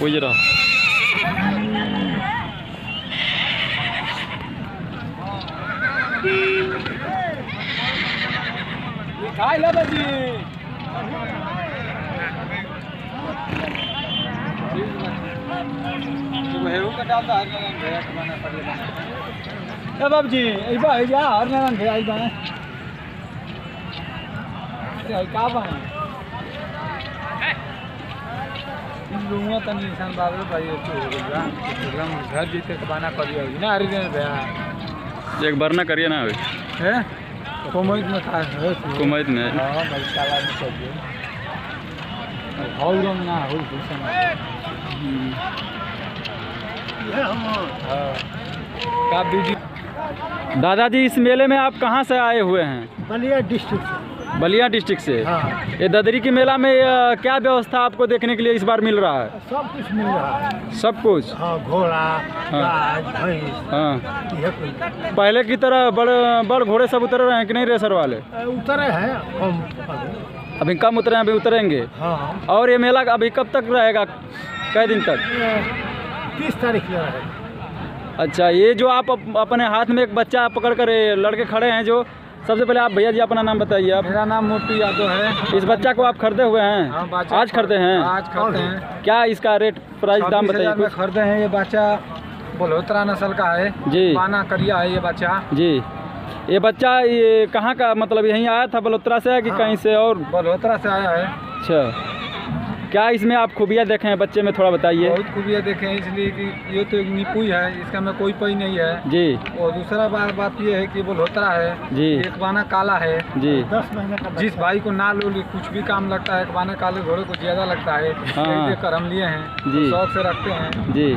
वही रहा। बाबू जी हर भेज बने का बने तनी इंसान बाबू भाई घर जीते बना करिए ना हरी दिन भैया एक बार ना करिए ना अभी है कुमैत में था कुमैत में हाँ भाई काला में करिए और ना हो का बीजी। दादाजी इस मेले में आप कहाँ से आए हुए हैं? बलिया डिस्ट्रिक्ट से। बलिया डिस्ट्रिक्ट से। हाँ। ये ददरी की मेला में क्या व्यवस्था आपको देखने के लिए इस बार मिल रहा है? सब कुछ मिल रहा है। सब कुछ? हाँ, घोड़ा, गाय, भैंस। हाँ। यह कुछ। पहले की तरह बड़ घोड़े सब उतर रहे हैं कि नहीं रेसर वाले? उतरे हैं कम। अभी कम उतरे हैं, अभी उतरेंगे। हाँ। और ये मेला अभी कब तक रहेगा, कै दिन तक? 30 तारीख को रहेगा। अच्छा, ये जो आप अपने हाथ में एक बच्चा पकड़ कर लड़के खड़े हैं, जो सबसे पहले आप भैया जी अपना नाम बताइए। आप? मेरा नाम मोटू यादव है। इस बच्चा को आप खरीदे हुए हैं? हाँ, आज खरीदे हैं? आज खरीदे हैं। क्या इसका रेट प्राइस दाम बताइए कुछ? खरीदे हैं। ये बच्चा बलहोत्रा नस्ल का है जी। पाना करिया है ये बच्चा जी। ये बच्चा ये कहाँ का, मतलब यहीं आया था बलोत्रा से है कि कहीं से और? बलहोत्रा से आया है। अच्छा, क्या इसमें आप खूबियाँ देखे हैं बच्चे में, थोड़ा बताइए। बहुत खूबियाँ देखे हैं, इसलिए कि ये तो एक निपुई है, इसका में कोई पई नहीं है जी। और दूसरा बात ये है कि बलहोत्रा है जी। एक बाना काला है जी। 10 महीने का। जिस भाई को ना लो कुछ भी काम लगता है, एक बाना काले घोड़े को ज़्यादा लगता है। हाँ। देखकर हम लिए हैं जी। शौक से रखते हैं जी।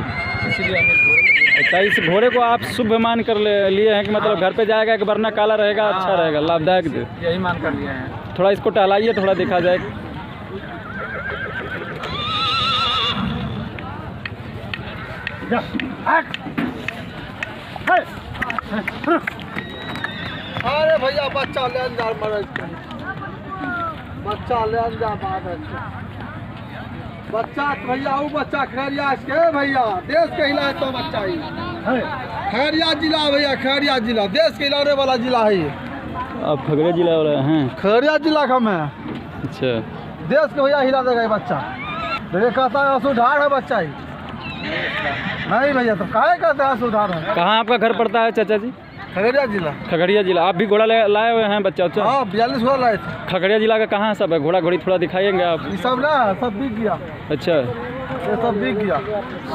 इसीलिए हम इस घोड़े को। अच्छा, इस घोड़े को आप शुभ मान कर लिए हैं कि मतलब घर पे जाएगा कि वरना काला रहेगा, अच्छा रहेगा, लाभदायक? यही मान कर लिए हैं। थोड़ा इसको टहलाइए, थोड़ा देखा जाए। अरे भैया बच्चा ले जा बच्चा ले जा बच्चा भैया वो बच्चा खैरिया के भैया देश के हिला तो बच्चा ही खैरिया जिला भैया, खैरिया जिला देश के हिलाने वाला जिला है ये। आप खगड़िया जिला वाले हैं? खैरिया जिला का मैं। अच्छा, देश के भैया हिला देगा ये बच्चा। देखिए कहता है सुधार है बच्चा ही नहीं भैया, तो काहे कहते हैं सुधार है। कहाँ आपका घर पड़ता है चाचा जी? खगड़िया जिला। खगड़िया जिला। आप भी घोड़ा लाए हुए हैं बच्चा? हाँ, 42 घोड़ा लाए थे। खगड़िया जिला का कहाँ सब है घोड़ा घोड़ी, थोड़ा दिखाइएंगे आप? ये सब ना सब बिक गया। अच्छा, ये सब बिक गया,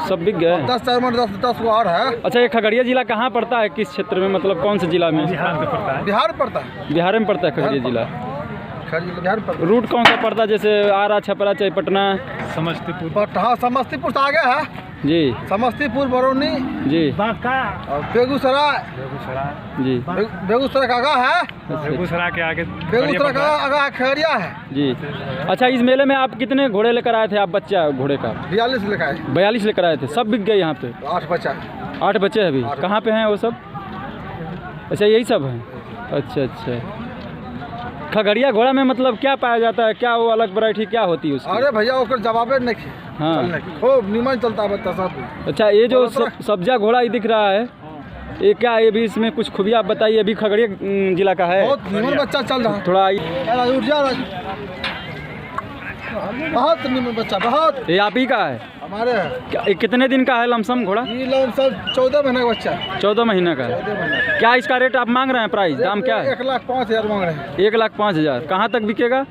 सब बिक गए? 10 चरमन 10 और है। अच्छा, ये खगड़िया जिला कहाँ पड़ता है, किस क्षेत्र में, मतलब कौन से जिला में? बिहार में पड़ता है। बिहार पड़ता है। बिहार में पड़ता है खगड़िया जिला। बिहार में पड़ता है। रूट कौन सा पड़ता है, जैसे आरा, छपरा, चाहे पटना, समस्तीपुर? हाँ, समस्तीपुर से आगे है जी। समस्तीपुर, बरौनी जी, बांका और बेगूसराय जी। बेगूसराय का आगा है। बेगूसराय के आगे बेगूसराय का आगा खगड़िया है जी। अच्छा, इस मेले में आप कितने घोड़े लेकर आए थे आप, बच्चा घोड़े का? 42 लेकर आए। 42 लेकर आए थे, सब बिक गए यहाँ पे? 8 बच्चा। 8 बच्चे अभी कहाँ पे हैं वो सब? अच्छा, यही सब है। अच्छा अच्छा, खगड़िया घोड़ा में मतलब क्या पाया जाता है, क्या वो अलग वैरायटी क्या होती है उसकी? अरे भैया ओकर जवाबे नहीं। हाँ, खूब निमन चलता है बच्चा सब। अच्छा, ये जो सब्जा घोड़ा ही दिख रहा है, ये क्या, ये भी इसमें कुछ खूबियाँ आप बताइए। अभी खगड़िया जिला का है, बहुत निमन बच्चा चल रहा है। थोड़ा उठ जा, बहुत निमन बच्चा, बहुत। ये आप ही का है? हमारे ये कितने दिन का है लमसम घोड़ा? ये लमसम 14 महीने का बच्चा है। 14 महीने का है। 14 महीने। क्या इसका रेट आप मांग रहे हैं, प्राइस दाम क्या है? 1,05,000 मांग रहे हैं। 1,05,000। कहाँ तक बिकेगा?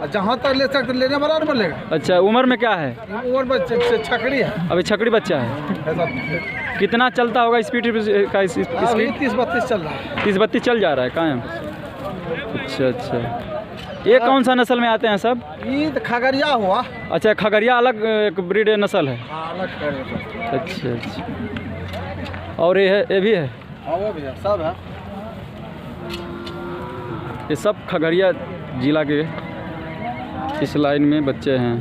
जहाँ तक ले सकते लेने वाला नहीं मिलेगा। अच्छा, उम्र में क्या है? उम्र बच्चे छकड़ी है, अभी छकड़ी बच्चा है। ऐसा कितना चलता होगा स्पीड का? अभी स्पीड 30-32 चल रहा है। 30-32 चल जा रहा है कायम। अच्छा अच्छा, ये कौन सा नस्ल में आते हैं सब? ये तो खगड़िया हुआ। अच्छा, खगड़िया अलग एक ब्रीड नस्ल है। हाँ, अलग खगड़िया। अच्छा अच्छा, और ये है, ये भी है? हाँ, वो भी है, सब है। ये सब खगड़िया जिला के इस लाइन में बच्चे हैं।